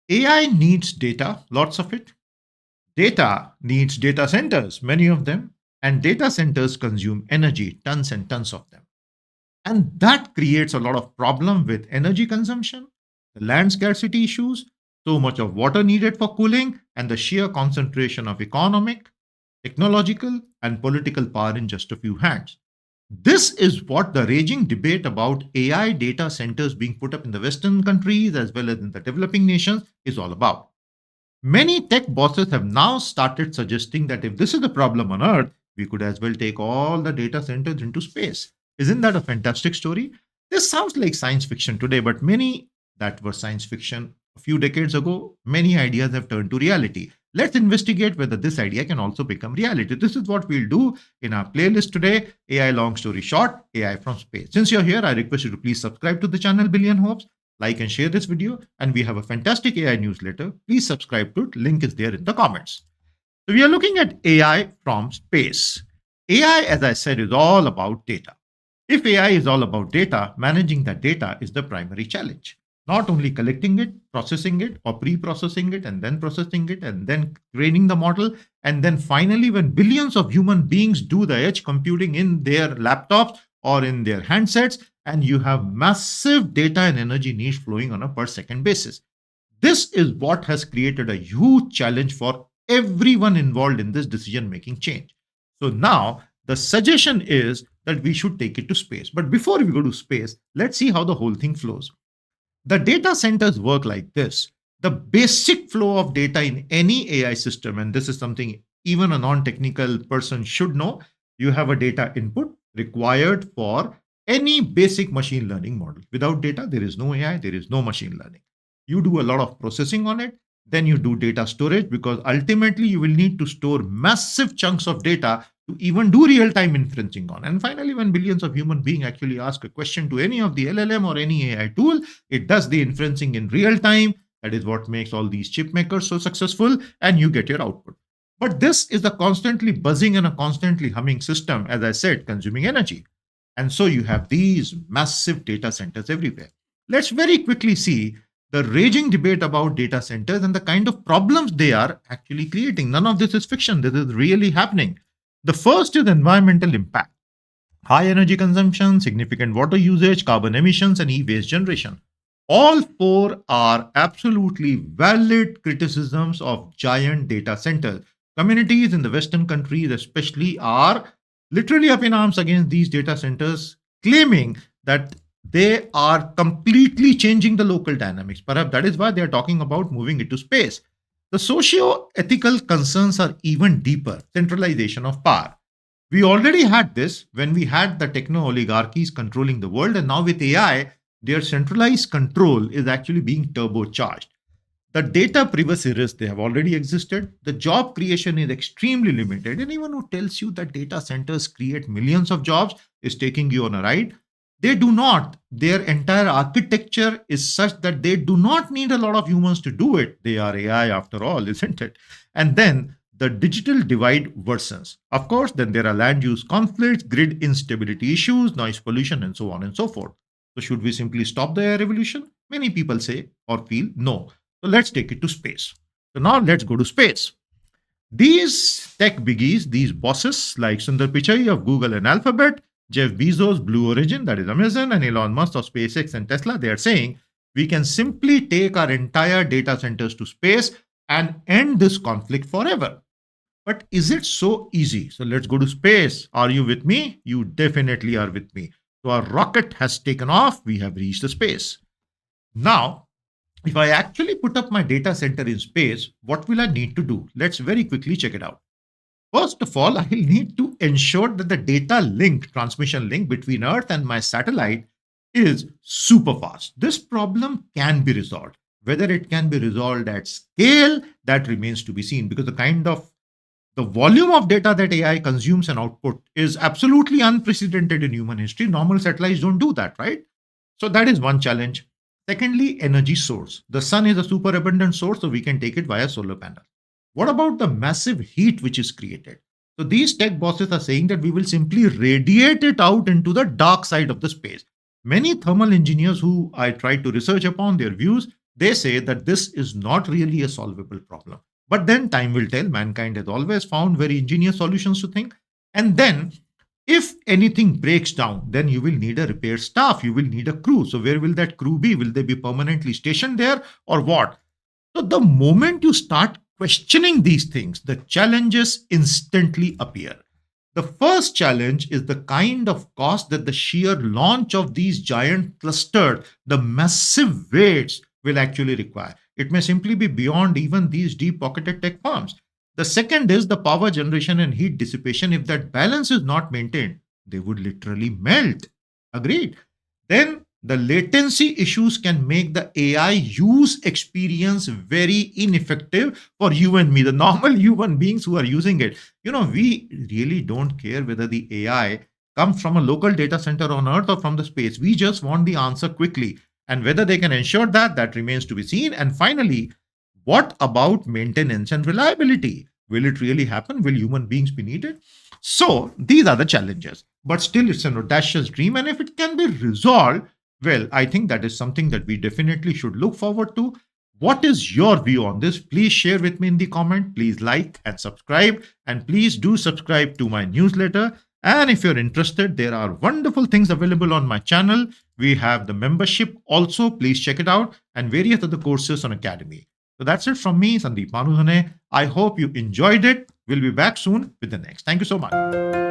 AI needs data, lots of it. Data needs data centers, many of them. And data centers consume energy, tons and tons of them. And that creates a lot of problem with energy consumption, the land scarcity issues, so much of water needed for cooling, and the sheer concentration of economic, technological, and political power in just a few hands. This is what the raging debate about AI data centers being put up in the Western countries as well as in the developing nations is all about. Many tech bosses have now started suggesting that if this is the problem on Earth, we could as well take all the data centers into space. Isn't that a fantastic story? This sounds like science fiction today, but many that were science fiction a few decades ago, many ideas have turned to reality. Let's investigate whether this idea can also become reality. This is what we'll do in our playlist today, AI Long Story Short, AI from Space. Since you're here, I request you to please subscribe to the channel Billion Hopes, like and share this video, and we have a fantastic AI newsletter. Please subscribe to it. Link is there in the comments. So we are looking at AI from space. AI, as I said, is all about data. If AI is all about data, managing that data is the primary challenge. Not only collecting it, processing it, or pre-processing it, and then processing it, and then training the model, and then finally, when billions of human beings do the edge computing in their laptops or in their handsets, and you have massive data and energy needs flowing on a per second basis. This is what has created a huge challenge for everyone involved in this decision making change. So now the suggestion is that we should take it to space. But before we go to space, let's see how the whole thing flows. The data centers work like this. The basic flow of data in any AI system, and this is something even a non technical person should know, you have a data input required for any basic machine learning model. Without data, there is no AI, there is no machine learning. You do a lot of processing on it, then you do data storage because ultimately you will need to store massive chunks of data to even do real time inferencing on. And finally, when billions of human beings actually ask a question to any of the LLM or any AI tool, it does the inferencing in real time. That is what makes all these chip makers so successful, and you get your output. But this is a constantly buzzing and a constantly humming system, as I said, consuming energy. And so you have these massive data centers everywhere. Let's very quickly see the raging debate about data centers and the kind of problems they are actually creating. None of this is fiction, this is really happening. The first is environmental impact. High energy consumption, significant water usage, carbon emissions, and e waste generation. All four are absolutely valid criticisms of giant data centers. Communities in the Western countries, especially, are literally up in arms against these data centers, claiming that they are completely changing the local dynamics. Perhaps that is why they are talking about moving it to space. The socio ethical concerns are even deeper: centralization of power. We already had this when we had the techno oligarchies controlling the world, and now with AI, their centralized control is actually being turbocharged. The data privacy risks, they have already existed. The job creation is extremely limited. Anyone who tells you that data centers create millions of jobs is taking you on a ride. They do not. Their entire architecture is such that they do not need a lot of humans to do it. They are AI after all, isn't it? And then the digital divide worsens. Of course, then there are land use conflicts, grid instability issues, noise pollution, and so on and so forth. So, should we simply stop the AI revolution? Many people say or feel no. So, let's take it to space. So, now let's go to space. These tech biggies, these bosses like Sundar Pichai of Google and Alphabet, Jeff Bezos, Blue Origin, that is Amazon, and Elon Musk of SpaceX and Tesla, they are saying we can simply take our entire data centers to space and end this conflict forever. But is it so easy? So let's go to space. Are you with me? You definitely are with me. So our rocket has taken off. We have reached the space. Now, if I actually put up my data center in space, what will I need to do? Let's very quickly check it out. First of all, I will need to ensure that the data link, transmission link between Earth and my satellite is super fast. This problem can be resolved. Whether it can be resolved at scale, that remains to be seen because the volume of data that AI consumes and output is absolutely unprecedented in human history. Normal satellites don't do that, right? So that is one challenge. Secondly, energy source. The sun is a super abundant source, so we can take it via solar panel. What about the massive heat which is created? So these tech bosses are saying that we will simply radiate it out into the dark side of the space. Many thermal engineers who I tried to research upon their views They say that this is not really a solvable problem. But then time will tell. Mankind has always found very ingenious solutions to think. And then, if anything breaks down, then you will need a repair staff, you will need a crew. So, where will that crew be? Will they be permanently stationed there or what? So, the moment you start questioning these things, the challenges instantly appear. The first challenge is the kind of cost that the sheer launch of these giant clusters, the massive weights, will actually require. It may simply be beyond even these deep pocketed tech firms. The second is the power generation and heat dissipation. If that balance is not maintained, they would literally melt. Agreed. Then the latency issues can make the AI use experience very ineffective for you and me, the normal human beings who are using it. We really don't care whether the AI comes from a local data center on Earth or from the space. We just want the answer quickly. And whether they can ensure that, that remains to be seen. And finally, what about maintenance and reliability? Will it really happen? Will human beings be needed? So these are the challenges. But still, it's an audacious dream. And if it can be resolved, well, I think that is something that we definitely should look forward to. What is your view on this? Please share with me in the comment. Please like and subscribe. And please do subscribe to my newsletter. And if you're interested, there are wonderful things available on my channel. We have the membership also. Please check it out, and various other courses on Academy. So that's it from me, Sandeep Manudhane. I hope you enjoyed it. We'll be back soon with the next. Thank you so much.